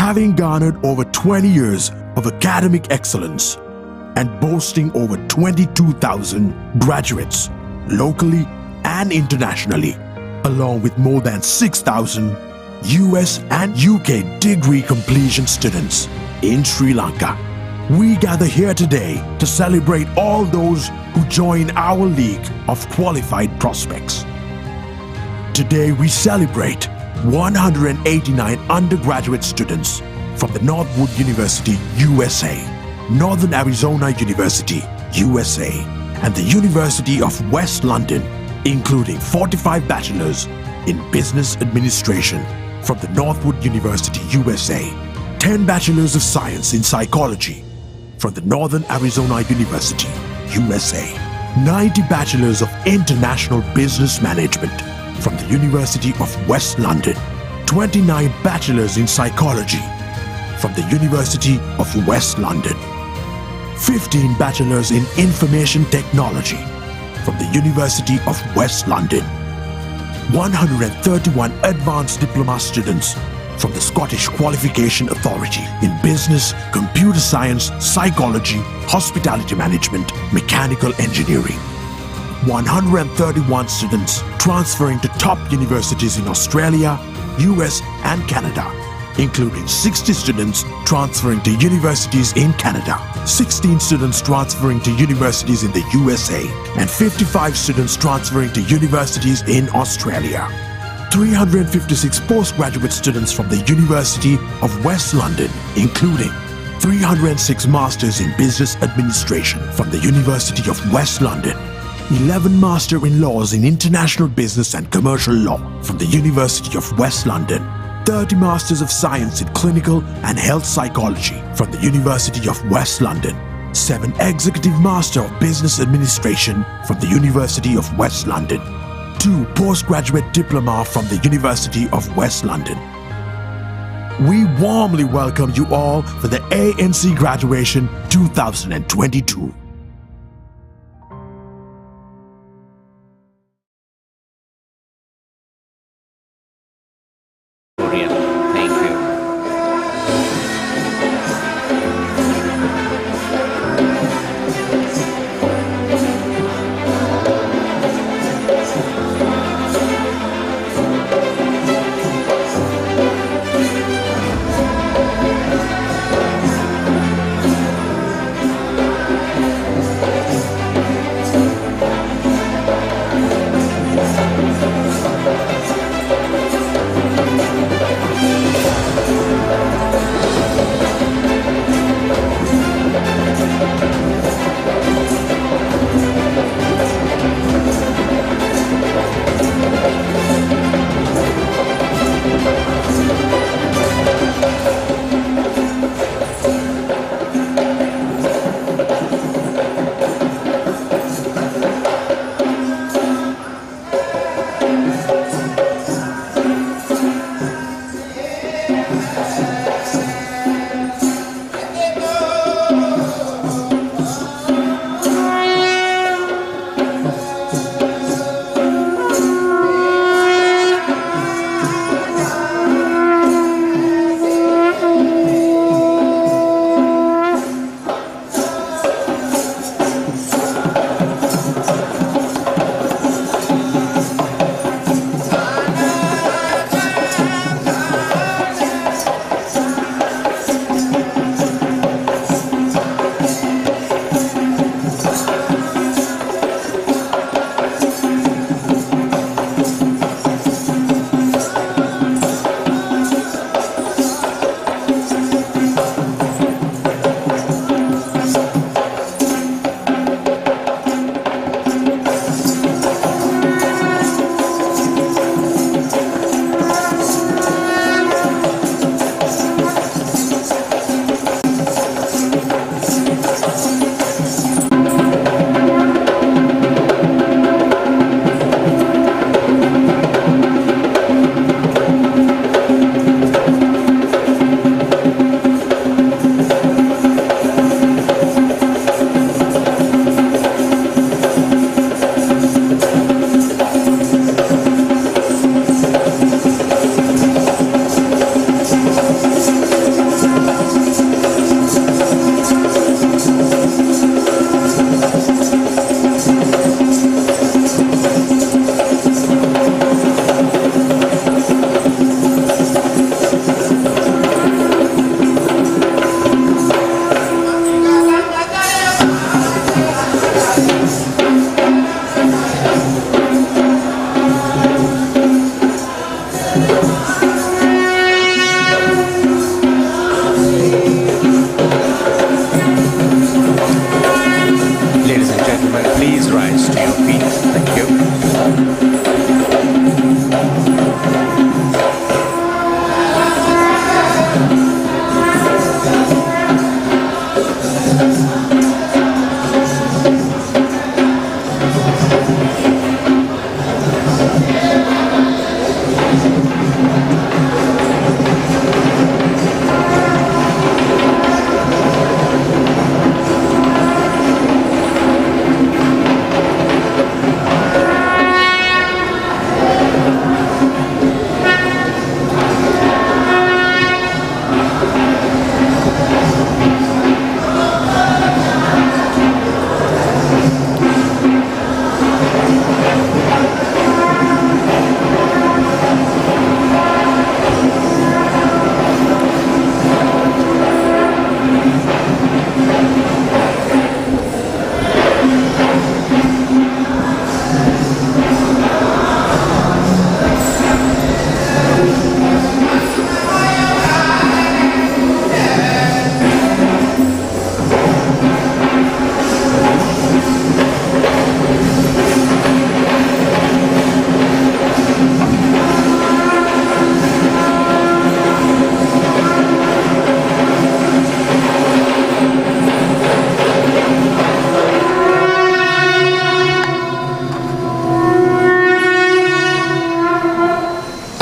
having garnered over 20 years of academic excellence and boasting over 22,000 graduates locally and internationally, along with more than 6,000 US and UK degree completion students in Sri Lanka. We gather here today to celebrate all those who join our league of qualified prospects. Today we celebrate 189 undergraduate students from the Northwood University, USA, Northern Arizona University, USA, and the University of West London, including 45 bachelors in business administration from the Northwood University, USA, 10 bachelors of science in psychology from the Northern Arizona University, USA, 90 bachelors of international business management from the University of West London, 29 bachelors in psychology from the University of West London, 15 bachelors in information technology from the University of West London, 131 advanced diploma students from the Scottish Qualification Authority in business, computer science, psychology, hospitality management, mechanical engineering, 131 students transferring to top universities in Australia, US and Canada, including 60 students transferring to universities in Canada, 16 students transferring to universities in the USA, and 55 students transferring to universities in Australia. 356 postgraduate students from the University of West London, including 306 Masters in Business Administration from the University of West London, 11 Master in Laws in International Business and Commercial Law from the University of West London, 30 Masters of Science in Clinical and Health Psychology from the University of West London, 7 Executive Master of Business Administration from the University of West London, 2 Postgraduate Diploma from the University of West London. We warmly welcome you all for the ANC Graduation 2022. Thank you.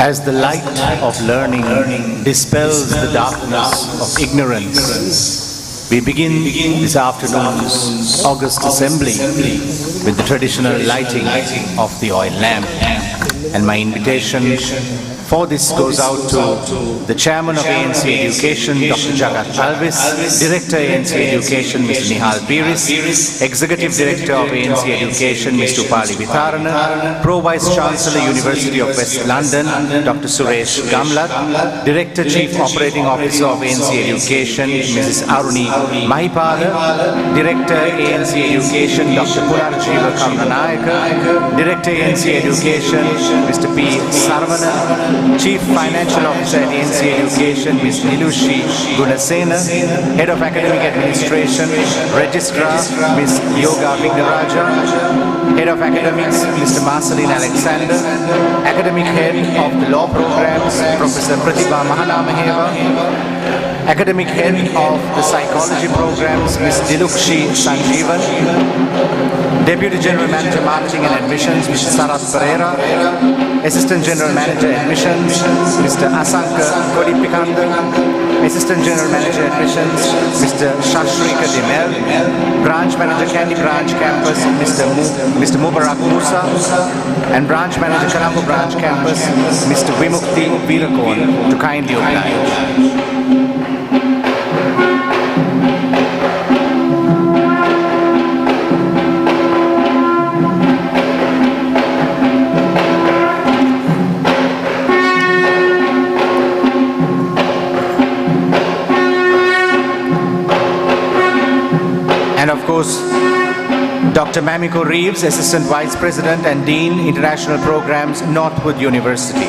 As the light of learning dispels the darkness of ignorance, we begin this afternoon's August Assembly with the traditional lighting of the oil lamp. And my invitation for this goes out to the Chairman of ANC Education, Dr. Jagat Alvis, Director ANC Education, Mr. Nihal Biris, Executive Director of ANC Education, Mr. Upali Vitharana, Pro Vice Chancellor, University of West London, Dr. Suresh Gamlat, Director Chief Operating Officer of ANC Education, Mrs. Aruni Mahipala, Director ANC Education, Dr. Punarjeeva Karnanayaka, Director ANC Education, Mr. P. Saravanan, Chief Financial Officer at ANC Education, Ms. Nilushi Gunasena, Head of Academic Administration, Registrar, Ms. Yoga Vingaraja, Head of Academics, Mr. Marceline Alexander, Academic Head of the Law Programs, Professor Pratibha Mahanamaheva, Academic Head of the Psychology Programs, Ms. Dilukshi Sanjeevan, Deputy General Manager Marketing and Admissions, Mr. Sarath Pereira, Assistant General Manager Admissions, Mr. Asanka Kodipikanda, Assistant General Manager Admissions, Mr. Shashrika Dimel, Branch Manager Candy Branch Campus, Mr. Mubarak Musa, and Branch Manager Colombo Branch Campus, Mr. Vimukti Veerakon, to kindly oblige. And of course, Dr. Mamiko Reeves, Assistant Vice President and Dean, International Programs, Northwood University.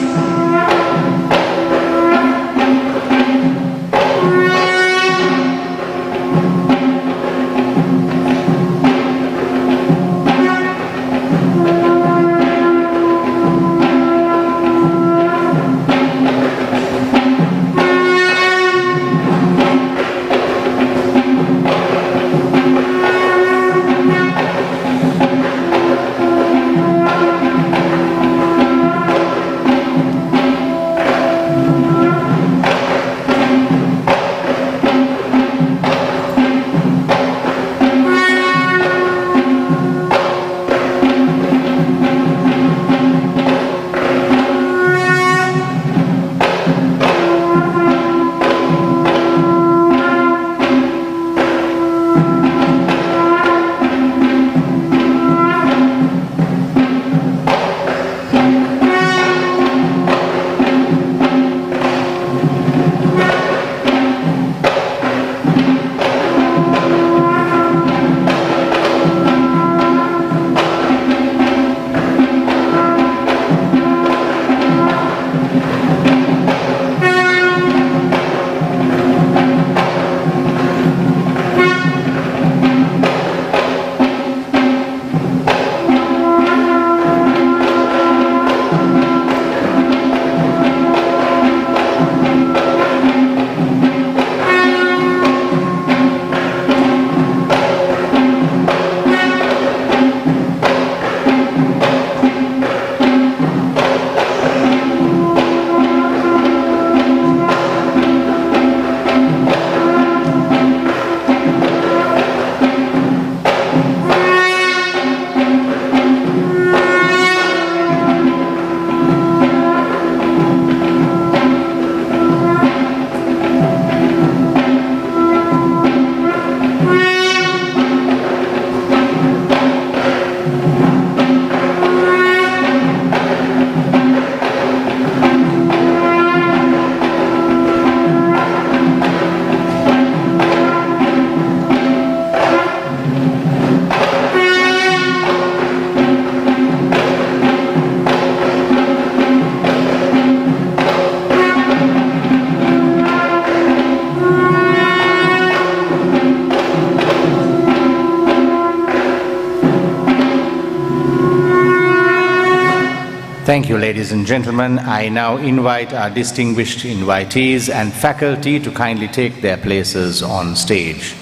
Thank you, ladies and gentlemen. I now invite our distinguished invitees and faculty to kindly take their places on stage.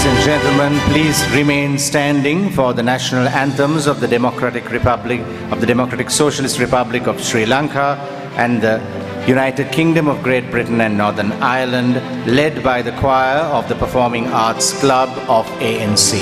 and gentlemen, please remain standing for the national anthems of the Democratic Socialist Republic of Sri Lanka and the United Kingdom of Great Britain and Northern Ireland, led by the choir of the Performing Arts Club of ANC.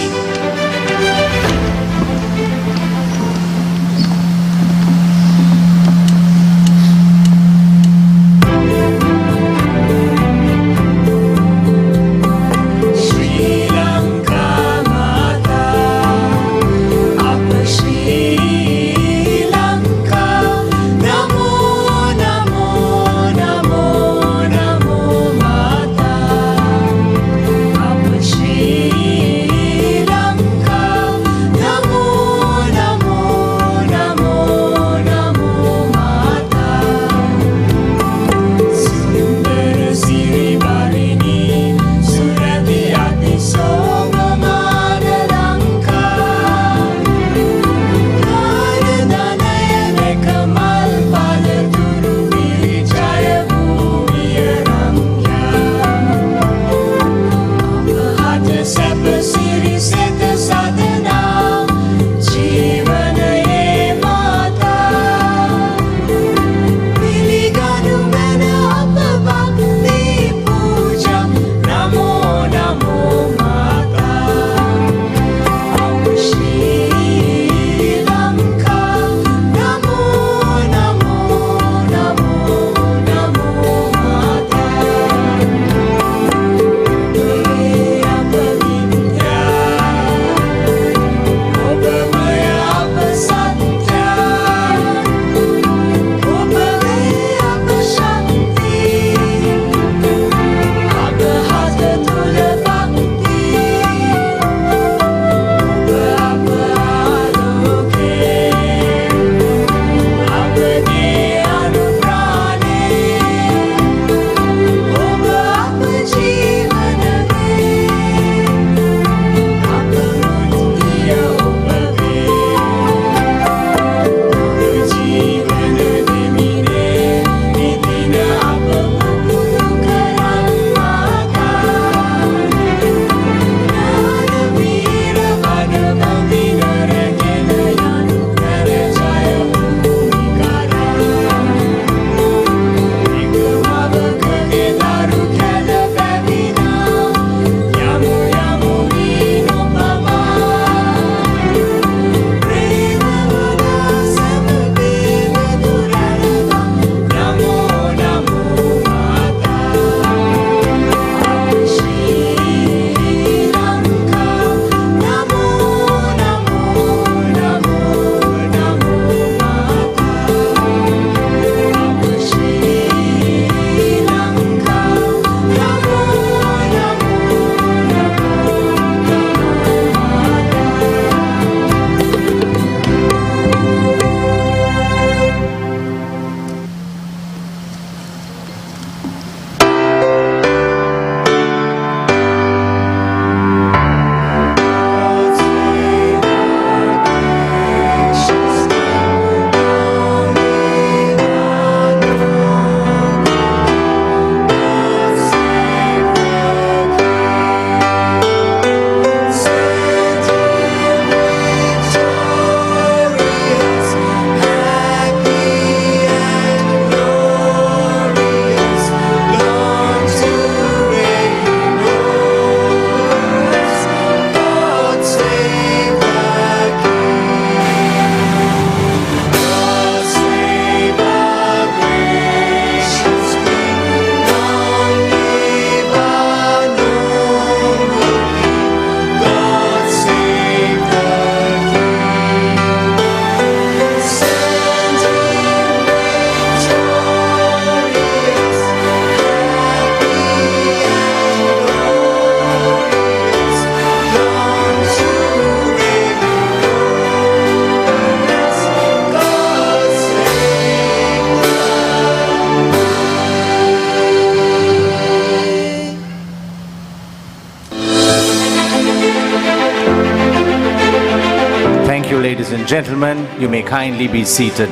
Ladies and gentlemen, you may kindly be seated.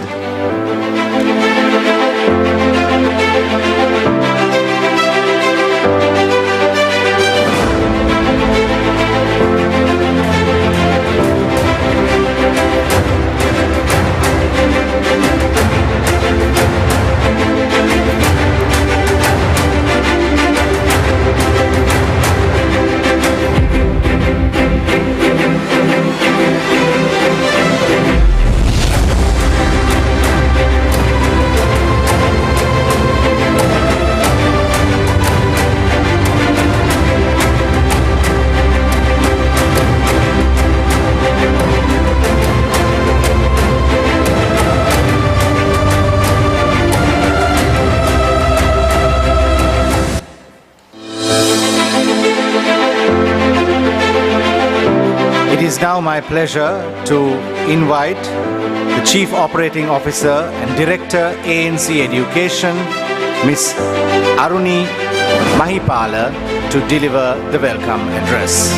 is now my pleasure to invite the Chief Operating Officer and Director ANC Education, Ms. Aruni Mahipala, to deliver the welcome address.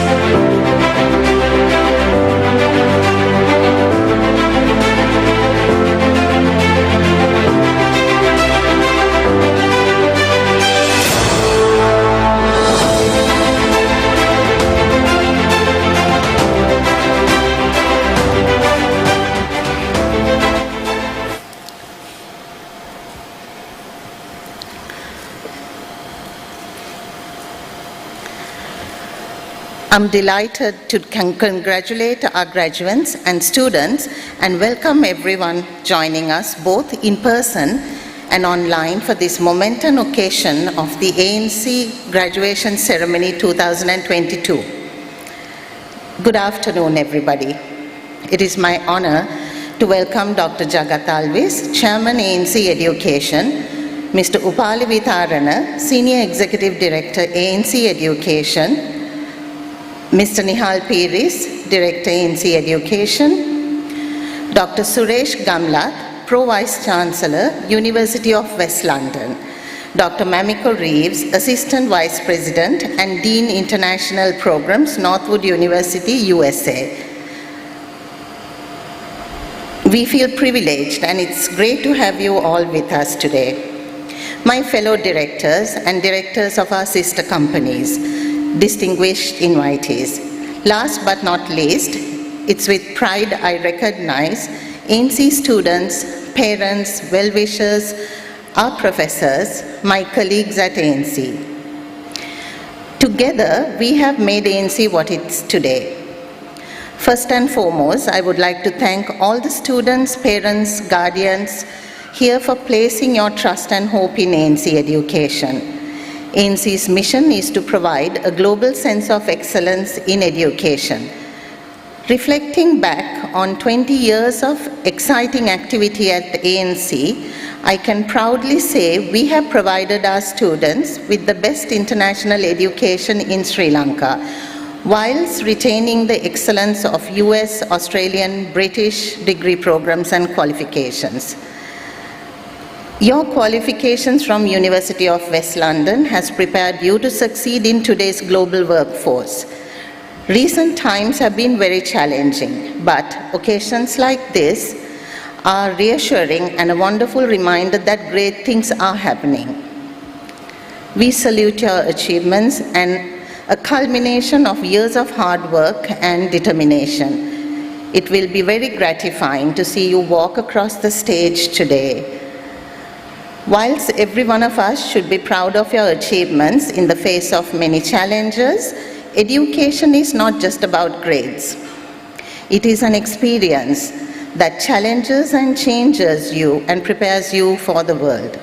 I'm delighted to congratulate our graduates and students and welcome everyone joining us both in person and online for this momentous occasion of the ANC Graduation Ceremony 2022. Good afternoon, everybody. It is my honor to welcome Dr. Jagat Alvis, Chairman ANC Education, Mr. Upali Vitharana, Senior Executive Director ANC Education, Mr. Nihal Piris, Director ANC Education, Dr. Suresh Gamlat, Pro Vice Chancellor, University of West London, Dr. Mamiko Reeves, Assistant Vice President and Dean International Programs, Northwood University, USA. We feel privileged and it's great to have you all with us today. My fellow directors and directors of our sister companies, distinguished invitees. Last but not least, it's with pride I recognize ANC students, parents, well-wishers, our professors, my colleagues at ANC. Together, we have made ANC what it's today. First and foremost, I would like to thank all the students, parents, guardians here for placing your trust and hope in ANC education. ANC's mission is to provide a global sense of excellence in education. Reflecting back on 20 years of exciting activity at ANC, I can proudly say we have provided our students with the best international education in Sri Lanka, whilst retaining the excellence of US, Australian, British degree programs and qualifications. Your qualifications from University of West London has prepared you to succeed in today's global workforce. Recent times have been very challenging, but occasions like this are reassuring and a wonderful reminder that great things are happening. We salute your achievements and a culmination of years of hard work and determination. It will be very gratifying to see you walk across the stage today. Whilst every one of us should be proud of your achievements in the face of many challenges, education is not just about grades. It is an experience that challenges and changes you and prepares you for the world.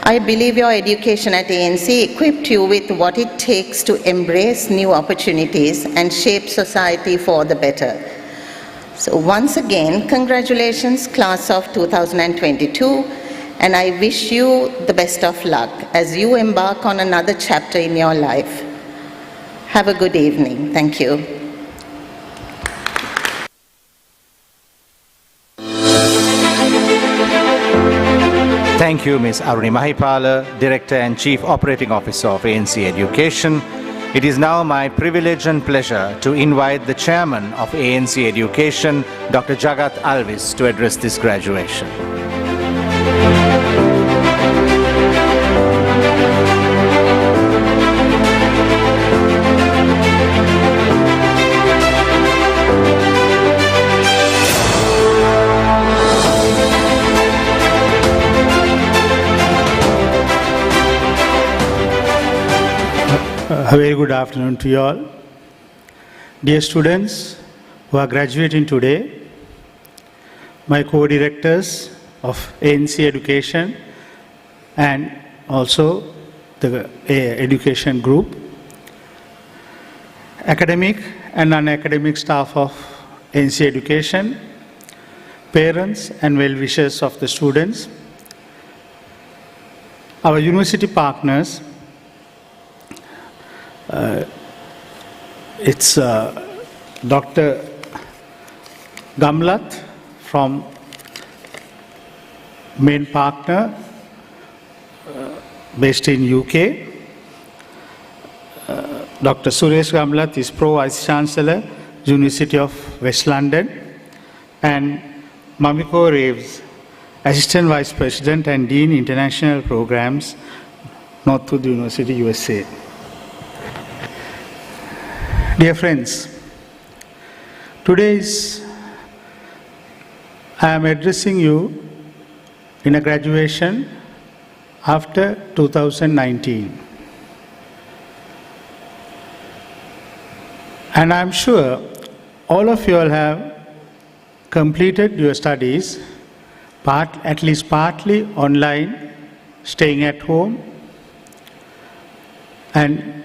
I believe your education at ANC equipped you with what it takes to embrace new opportunities and shape society for the better. So once again, congratulations, class of 2022. And I wish you the best of luck as you embark on another chapter in your life. Have a good evening. Thank you. Thank you, Ms. Aruni Mahipala, Director and Chief Operating Officer of ANC Education. It is now my privilege and pleasure to invite the Chairman of ANC Education, Dr. Jagat Alvis, to address this graduation. A very good afternoon to you all. Dear students who are graduating today, my co-directors of ANC Education and also the education group, academic and non-academic staff of ANC Education, parents and well-wishers of the students, our university partners. It's Dr. Gamlat from main partner based in UK. Dr. Suresh Gamlat is Pro Vice Chancellor, University of West London, and Mamiko Reeves, Assistant Vice President and Dean International Programs, Northwood University, USA. Dear friends, today I am addressing you in a graduation after 2019. And I am sure all of you all have completed your studies, at least partly online, staying at home, and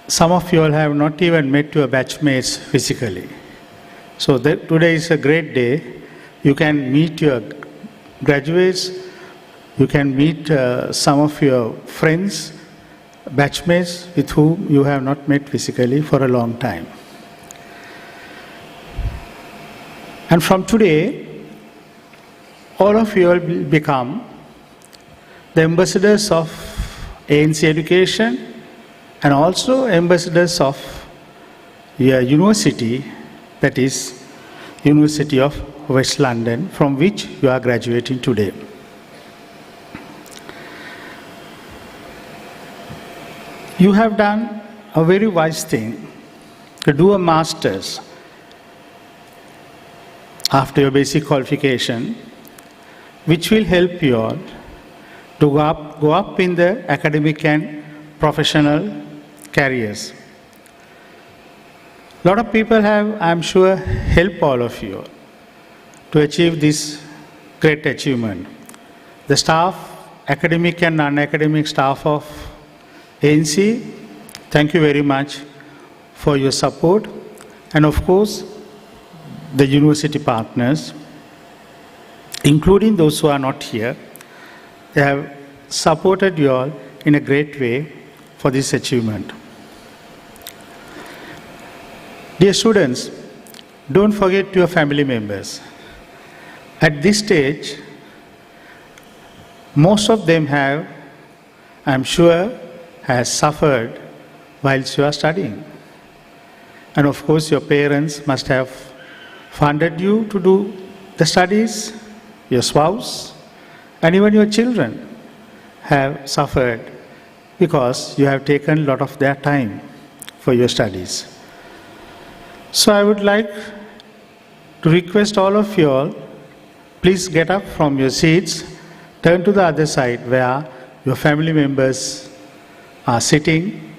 some of you all have not even met your batchmates physically. So today is a great day. You can meet your graduates, you can meet some of your friends, batchmates with whom you have not met physically for a long time. And from today, all of you will become the ambassadors of ANC Education and also ambassadors of your university, that is University of West London, from which you are graduating today. You have done a very wise thing to do a master's after your basic qualification, which will help you all to go up in the academic and professional careers. A lot of people have, I am sure, helped all of you to achieve this great achievement. The staff, academic and non-academic staff of ANC, thank you very much for your support, and of course the university partners, including those who are not here. They have supported you all in a great way for this achievement. Dear students, don't forget your family members. At this stage, most of them have, I am sure, has suffered whilst you are studying. And of course, your parents must have funded you to do the studies, your spouse, and even your children have suffered because you have taken a lot of their time for your studies. So I would like to request all of you all, please get up from your seats, turn to the other side where your family members are sitting,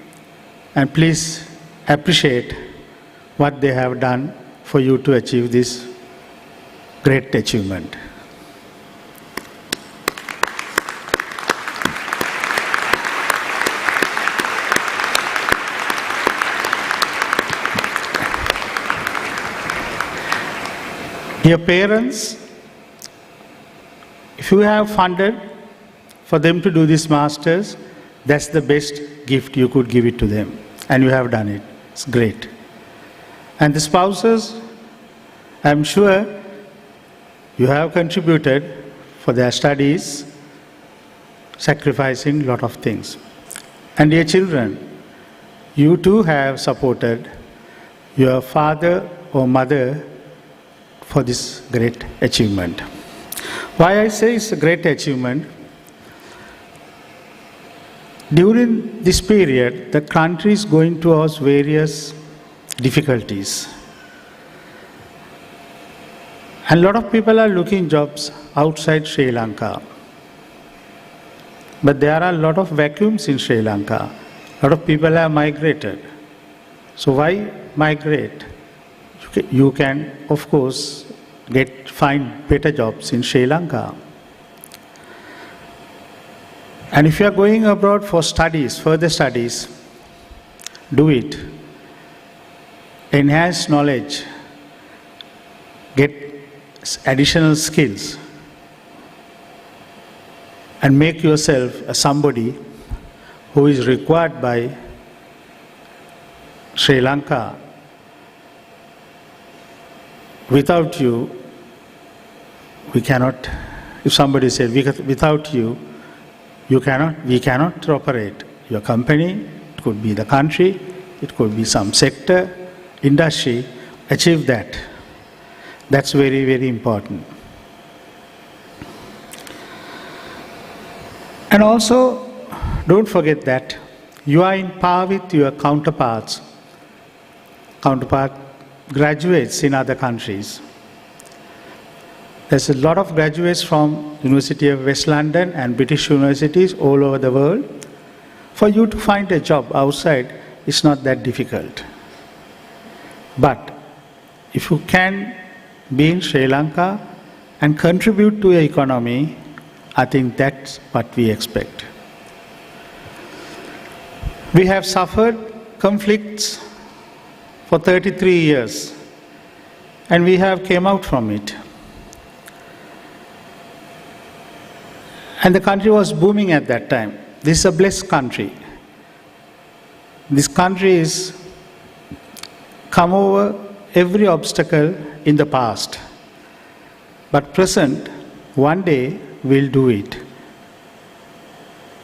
and please appreciate what they have done for you to achieve this great achievement. Dear parents, if you have funded for them to do this masters, that's the best gift you could give it to them, and you have done it. It's great. And the spouses, I'm sure you have contributed for their studies, sacrificing a lot of things. And dear children, you too have supported your father or mother for this great achievement. Why I say it's a great achievement? During this period, the country is going towards various difficulties. And a lot of people are looking jobs outside Sri Lanka. But there are a lot of vacuums in Sri Lanka. A lot of people have migrated. So why migrate? You can, of course, find better jobs in Sri Lanka. And if you are going abroad for studies, further studies, do it. Enhance knowledge. Get additional skills. And make yourself somebody who is required by Sri Lanka without you, we cannot, if somebody said, without you, we cannot operate. Your company, it could be the country, it could be some sector, industry, achieve that. That's very, very important. And also, don't forget that you are in par with your counterpart graduates in other countries. There's a lot of graduates from University of West London and British universities all over the world. For you to find a job outside, it's not that difficult. But if you can be in Sri Lanka and contribute to the economy, I think that's what we expect. We have suffered conflicts for 33 years, and we have came out from it. And the country was booming at that time. This is a blessed country. This country has come over every obstacle in the past. But present, one day, we'll do it.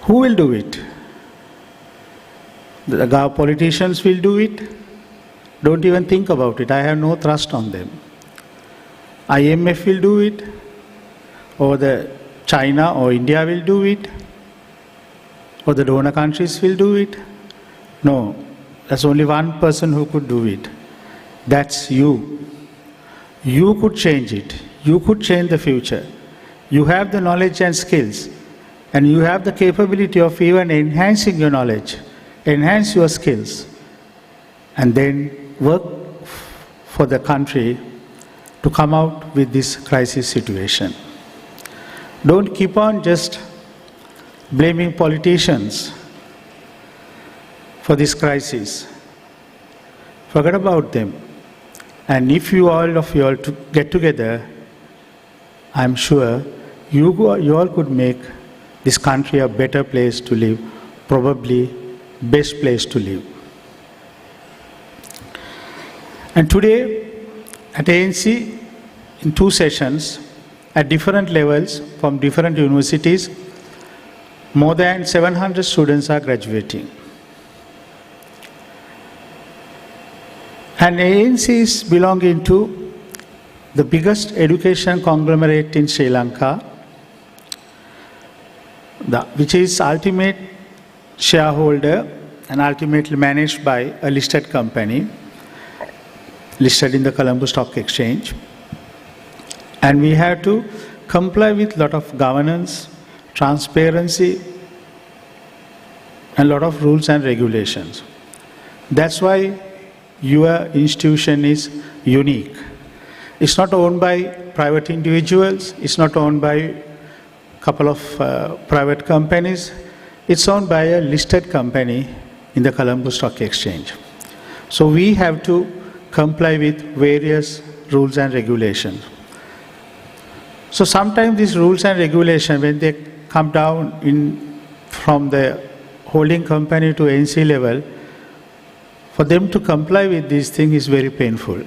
Who will do it? The politicians will do it. Don't even think about it. I have no trust on them. IMF will do it, or the China or India will do it, or the donor countries will do it. No, there's only one person who could do it. That's you. You could change it. You could change the future. You have the knowledge and skills, and you have the capability of even enhancing your knowledge, enhance your skills, and then work for the country to come out with this crisis situation. Don't keep on just blaming politicians for this crisis. Forget about them. And if you all get together, I'm sure you all could make this country a better place to live, probably best place to live. And today at ANC, in 2 sessions, at different levels from different universities, more than 700 students are graduating. And ANC is belonging to the biggest education conglomerate in Sri Lanka, which is ultimate shareholder and ultimately managed by a listed company, listed in the Colombo Stock Exchange. And we have to comply with a lot of governance, transparency, and a lot of rules and regulations. That's why your institution is unique. It's not owned by private individuals, it's not owned by a couple of private companies, it's owned by a listed company in the Colombo Stock Exchange. So we have to comply with various rules and regulations. So sometimes these rules and regulations, when they come down from the holding company to ANC level, for them to comply with these things is very painful.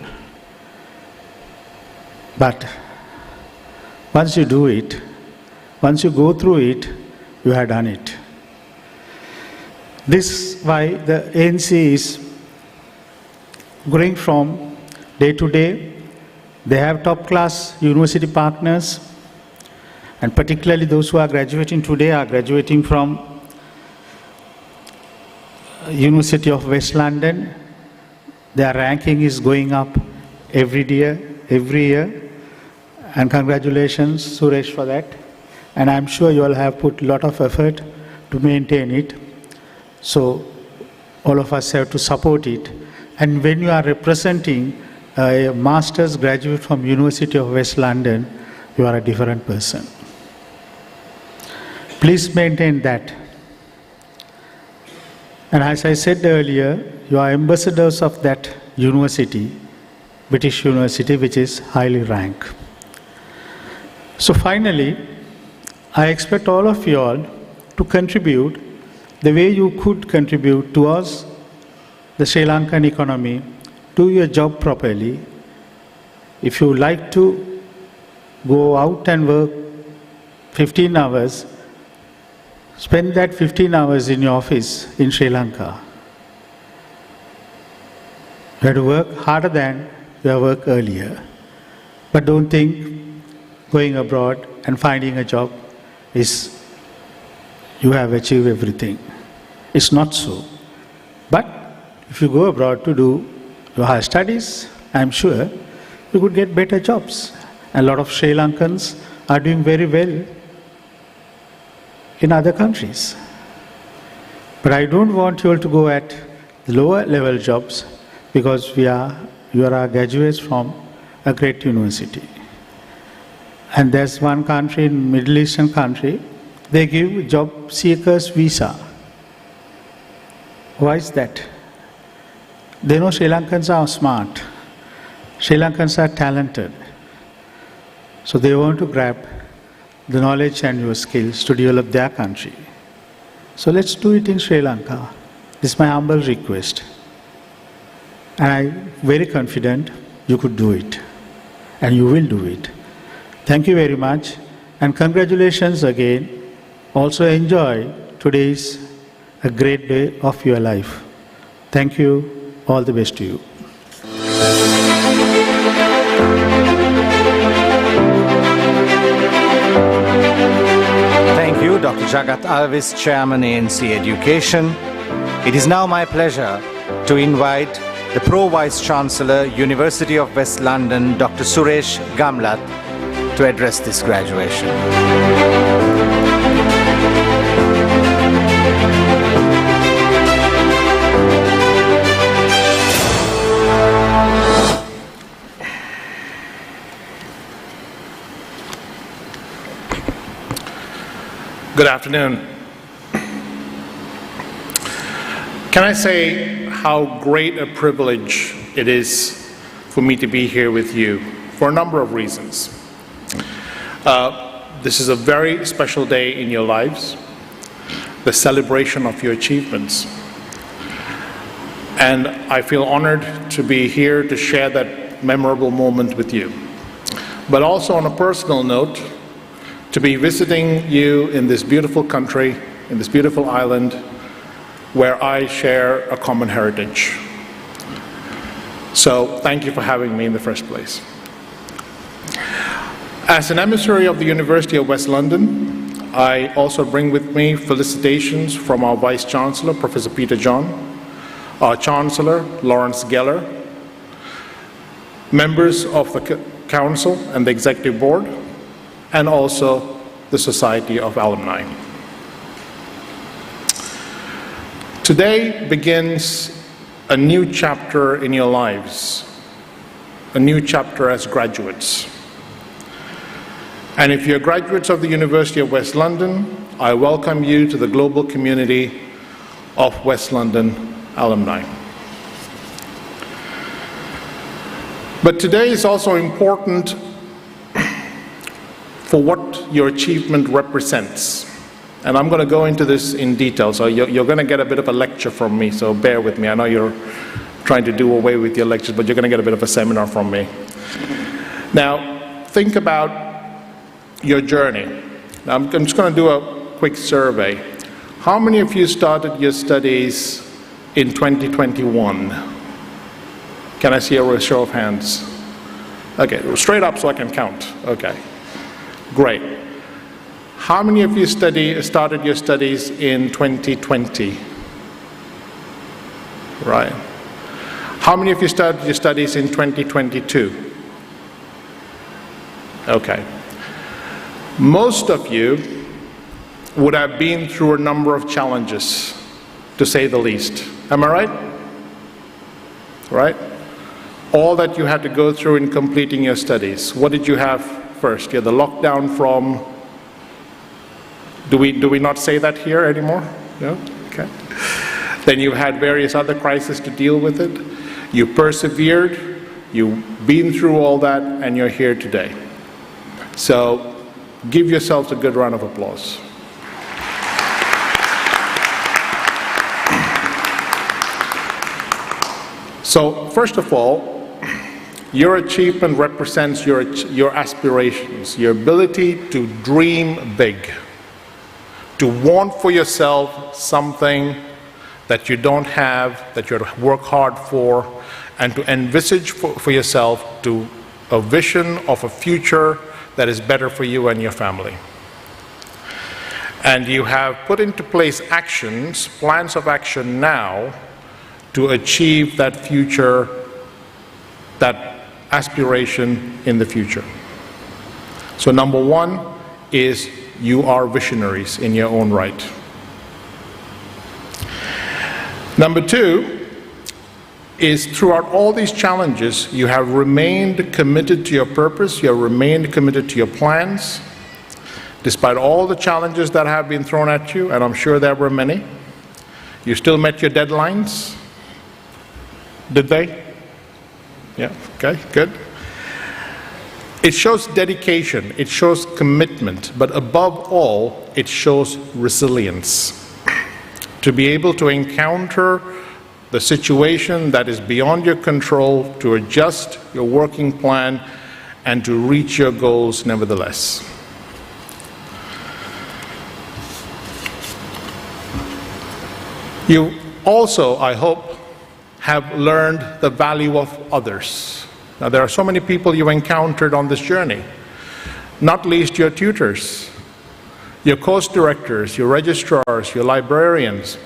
But once you do it, once you go through it, you have done it. This is why the ANC is growing from day to day. They have top-class university partners, and particularly those who are graduating today are graduating from University of West London. Their ranking is going up every year. And congratulations, Suresh, for that. And I'm sure you all have put a lot of effort to maintain it. So all of us have to support it. And when you are representing a master's graduate from University of West London, you are a different person. Please maintain that. And as I said earlier, you are ambassadors of that university, British University, which is highly ranked. So finally, I expect all of you all to contribute the way you could contribute towards the Sri Lankan economy, do your job properly, If you like to go out and work 15 hours, spend that 15 hours in your office in Sri Lanka. You have to work harder than your work earlier. But don't think going abroad and finding a job is you have achieved everything. It's not so. But if you go abroad to do your higher studies, I'm sure you could get better jobs. A lot of Sri Lankans are doing very well in other countries. But I don't want you all to go at lower level jobs because you are graduates from a great university. And there's one country, in Middle Eastern country, they give job seekers visa. Why is that? They know Sri Lankans are smart. Sri Lankans are talented. So they want to grab the knowledge and your skills to develop their country. So let's do it in Sri Lanka. This is my humble request. And I'm very confident you could do it. And you will do it. Thank you very much. And congratulations again. Also enjoy today's a great day of your life. Thank you. All the best to you. Thank you, Dr. Jagat Alvis, Chairman, ANC Education. It is now my pleasure to invite the Pro Vice Chancellor, University of West London, Dr. Suresh Gamlat, to address this graduation. Good afternoon. Can I say how great a privilege it is for me to be here with you for a number of reasons. This is a very special day in your lives, the celebration of your achievements. And I feel honored to be here to share that memorable moment with you. But also on a personal note, to be visiting you in this beautiful country, in this beautiful island, where I share a common heritage. So thank you for having me in the first place. As an emissary of the University of West London, I also bring with me felicitations from our Vice Chancellor, Professor Peter John, our Chancellor, Lawrence Geller, members of the Council and the Executive Board, and also the Society of Alumni. Today begins a new chapter in your lives, a new chapter as graduates. And if you're graduates of the University of West London, I welcome you to the global community of West London alumni. But today is also important for what your achievement represents. And I'm going to go into this in detail, so you're going to get a bit of a lecture from me, so bear with me. I know you're trying to do away with your lectures, but you're going to get a bit of a seminar from me. Now, think about your journey. Now, I'm just going to do a quick survey. How many of you started your studies in 2021? Can I see a show of hands? Okay, straight up so I can count. Okay, great. How many of you started your studies in 2020? Right. How many of you started your studies in 2022? Okay. Most of you would have been through a number of challenges, to say the least. Am I right? Right? All that you had to go through in completing your studies. What did you have first? You had the lockdown from... Do we not say that here anymore? No? Okay. Then you had various other crises to deal with it. You persevered, you've been through all that, and you're here today. So give yourselves a good round of applause. So first of all, Your achievement represents your aspirations, your ability to dream big, to want for yourself something that you don't have, that you have to work hard for, and to envisage for yourself a vision of a future that is better for you and your family. And you have put into place actions, plans of action now to achieve that future, that aspiration in the future. So number one is you are visionaries in your own right. Number two is throughout all these challenges, you have remained committed to your purpose, you have remained committed to your plans, despite all the challenges that have been thrown at you, and I'm sure there were many. You still met your deadlines. Did they? Yeah, okay, good. It shows dedication, it shows commitment, but above all, it shows resilience. To be able to encounter the situation that is beyond your control, to adjust your working plan, and to reach your goals nevertheless. You also, I hope, have learned the value of others. Now, there are so many people you encountered on this journey, not least your tutors, your course directors, your registrars, your librarians,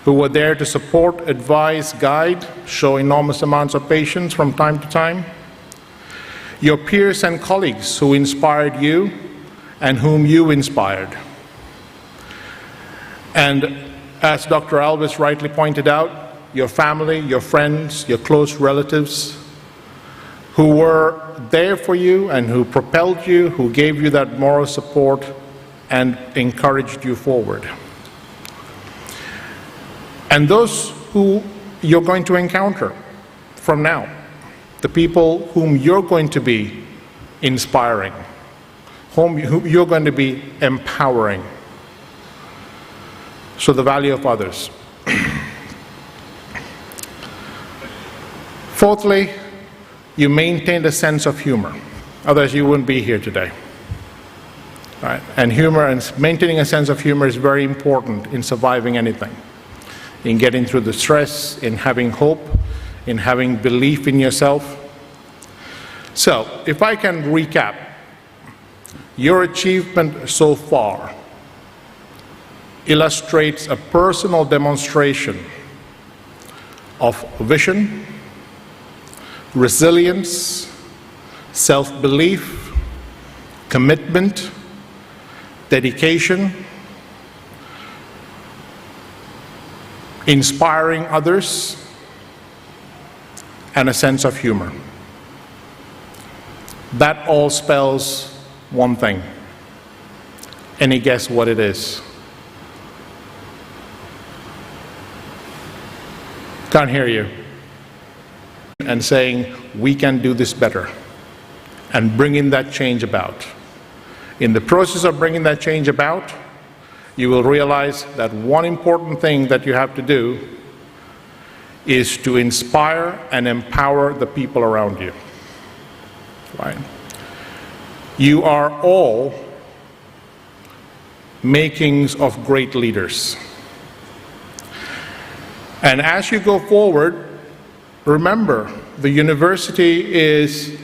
who were there to support, advise, guide, show enormous amounts of patience from time to time, your peers and colleagues who inspired you and whom you inspired. And as Dr. Alvis rightly pointed out, your family, your friends, your close relatives who were there for you and who propelled you, who gave you that moral support and encouraged you forward. And those who you're going to encounter from now, the people whom you're going to be inspiring, whom you're going to be empowering. So the value of others. Fourthly, you maintained a sense of humor. Otherwise, you wouldn't be here today. Right? And humor and maintaining a sense of humor is very important in surviving anything, in getting through the stress, in having hope, in having belief in yourself. So, if I can recap, your achievement so far illustrates a personal demonstration of vision, resilience, self-belief, commitment, dedication, inspiring others, and a sense of humor. That all spells one thing. Any guess what it is? Can't hear you. And saying, we can do this better, and bringing that change about. In the process of bringing that change about, you will realize that one important thing that you have to do is to inspire and empower the people around you. Right? You are all makings of great leaders. And as you go forward, remember, the university is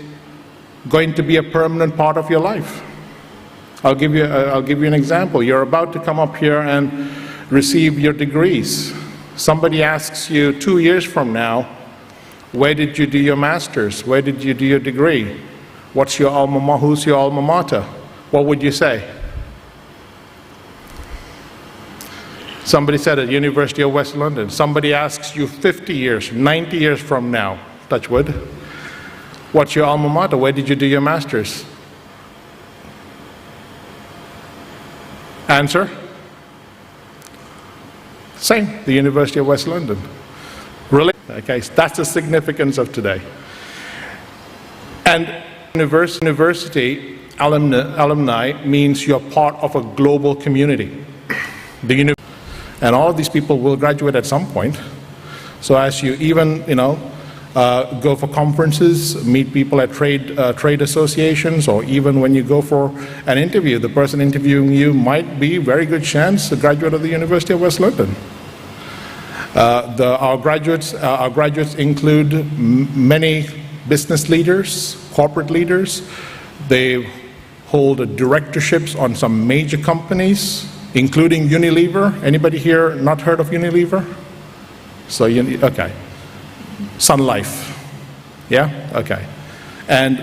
going to be a permanent part of your life. I'll give you an example. You're about to come up here and receive your degrees. Somebody asks you 2 years from now, where did you do your master's? Where did you do your degree? Who's your alma mater? What would you say? Somebody said at University of West London. Somebody asks you 50 years, 90 years from now, touch wood, what's your alma mater? Where did you do your master's? Answer? Same, the University of West London. Really? Okay, so that's the significance of today. And university alumni means you're part of a global community. And all of these people will graduate at some point. So as you even, go for conferences, meet people at trade associations, or even when you go for an interview, the person interviewing you might be, very good chance, a graduate of the University of West London. Our graduates include many business leaders, corporate leaders. They hold directorships on some major companies, including Unilever. Anybody here not heard of Unilever? So, okay. Sun Life. Yeah? Okay. And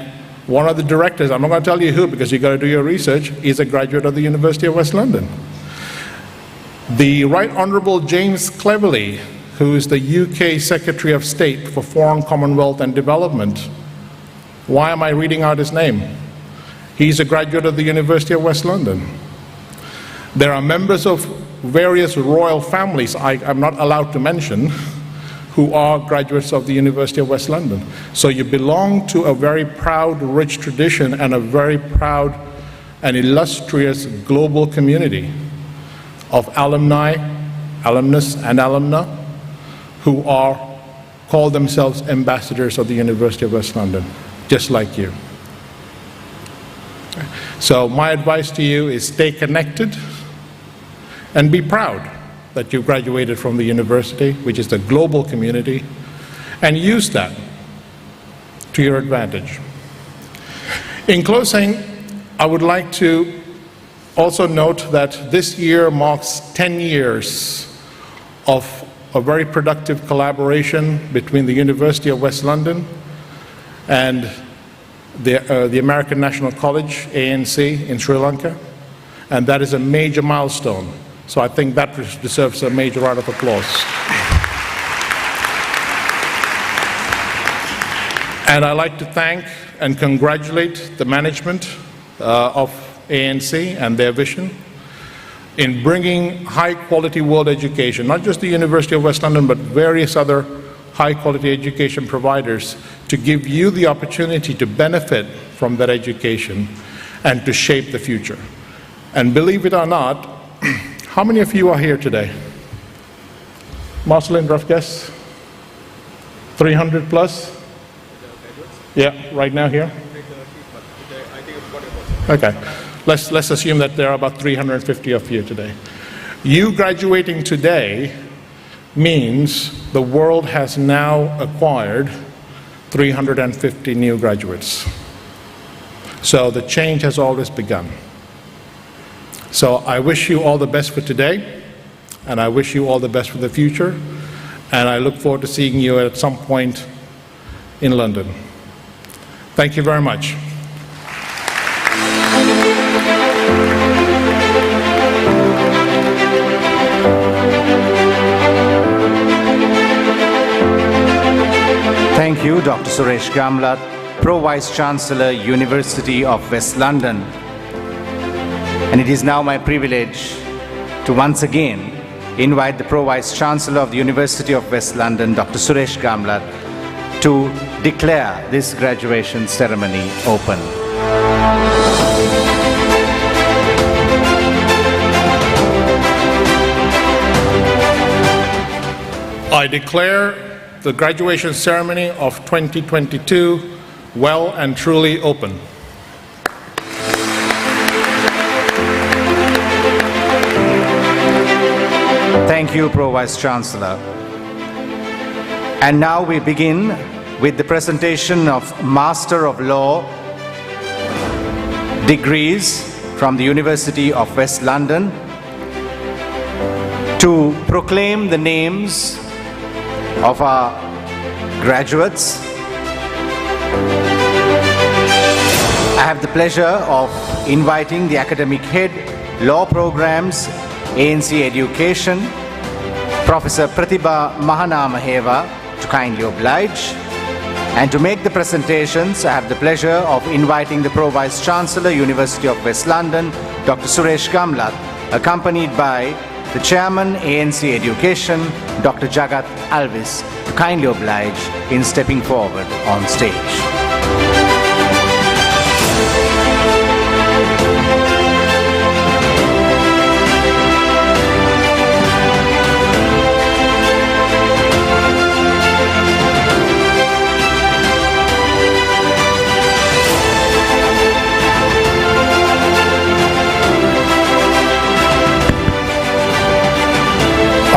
one of the directors, I'm not going to tell you who because you've got to do your research, is a graduate of the University of West London. The Right Honourable James Cleverly, who is the UK Secretary of State for Foreign, Commonwealth and Development. Why am I reading out his name? He's a graduate of the University of West London. There are members of various royal families I'm not allowed to mention who are graduates of the University of West London. So you belong to a very proud, rich tradition and a very proud and illustrious global community of alumni, alumnus and alumna who call themselves ambassadors of the University of West London, just like you. So my advice to you is stay connected and be proud that you graduated from the university, which is the global community, and use that to your advantage. In closing, I would like to also note that this year marks 10 years of a very productive collaboration between the University of West London and the American National College, ANC, in Sri Lanka, and that is a major milestone. So I think that deserves a major round of applause. And I'd like to thank and congratulate the management of ANC and their vision in bringing high-quality world education, not just the University of West London, but various other high-quality education providers, to give you the opportunity to benefit from that education and to shape the future. And believe it or not, how many of you are here today? Marceline, rough guess? 300 plus? Yeah, right now here? Okay, let's assume that there are about 350 of you today. You graduating today means the world has now acquired 350 new graduates. So the change has always begun. So I wish you all the best for today, and I wish you all the best for the future, and I look forward to seeing you at some point in London. Thank you very much. Thank you, Dr. Suresh Gamlat, Pro-Vice Chancellor, University of West London. And it is now my privilege to once again invite the Pro-Vice Chancellor of the University of West London, Dr. Suresh Gamlat, to declare this graduation ceremony open. I declare the graduation ceremony of 2022 well and truly open. Thank you, Pro-Vice Chancellor. And now we begin with the presentation of Master of Law degrees from the University of West London. To proclaim the names of our graduates, I have the pleasure of inviting the Academic Head, Law Programs, ANC Education, Professor Pratibha Mahanamaheva, to kindly oblige. And to make the presentations, I have the pleasure of inviting the Pro-Vice Chancellor, University of West London, Dr. Suresh Gamlat, accompanied by the Chairman, ANC Education, Dr. Jagat Alvis, to kindly oblige in stepping forward on stage.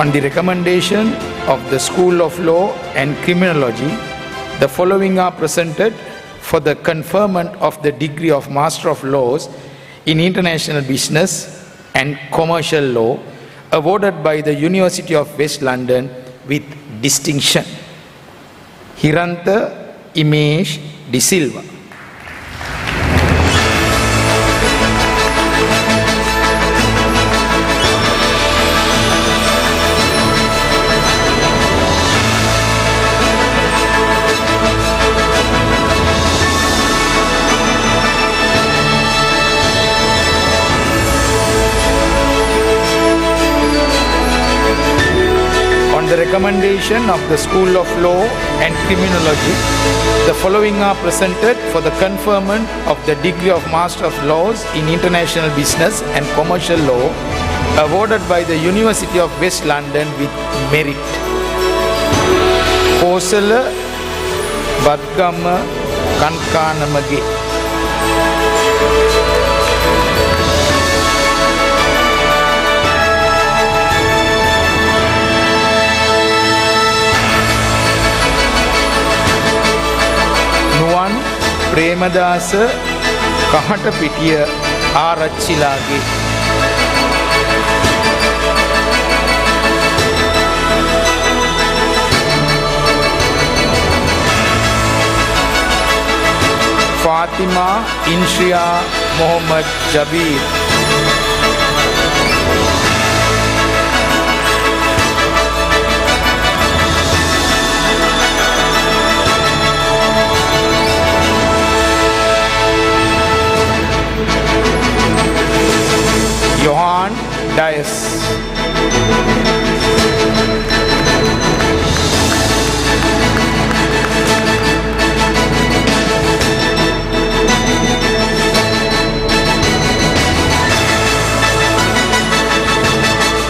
On the recommendation of the School of Law and Criminology, the following are presented for the conferment of the degree of Master of Laws in International Business and Commercial Law, awarded by the University of West London with distinction. Hirantha Imesh De Silva. On the recommendation of the School of Law and Criminology, the following are presented for the conferment of the degree of Master of Laws in International Business and Commercial Law, awarded by the University of West London with merit. Kosala Badgama Kankanamage. Nuwan Premadasa Kahatapitiya Arachchilage. Fathima ඉන්ෂියා Mohammed ජබීර්. Johan Dias.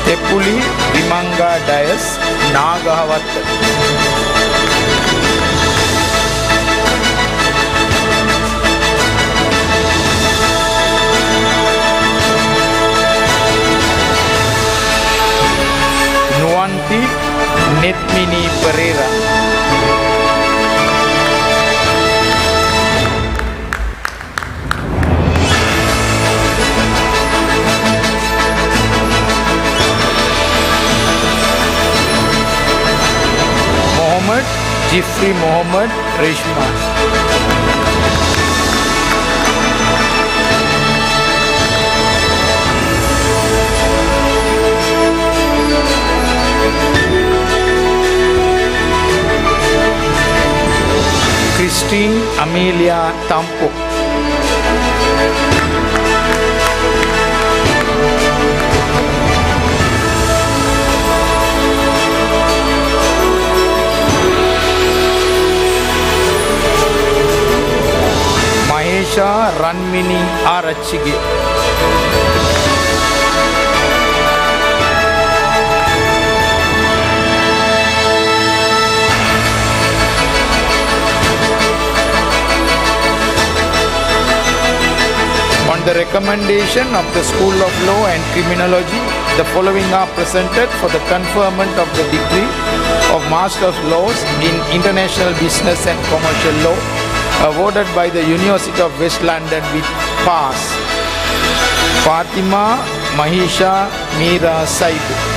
Tepuli Vimanga Dias Nagahavatta. Nuwanti Netmini Pereira. Mohammed Jifri Mohammed Reshma. Christine Amelia Tampo. Mahesha Ranmini Arachige. On the recommendation of the School of Law and Criminology, the following are presented for the conferment of the degree of Master of Laws in International Business and Commercial Law, awarded by the University of West London with pass. Fatima Mahisha Meera Saidu.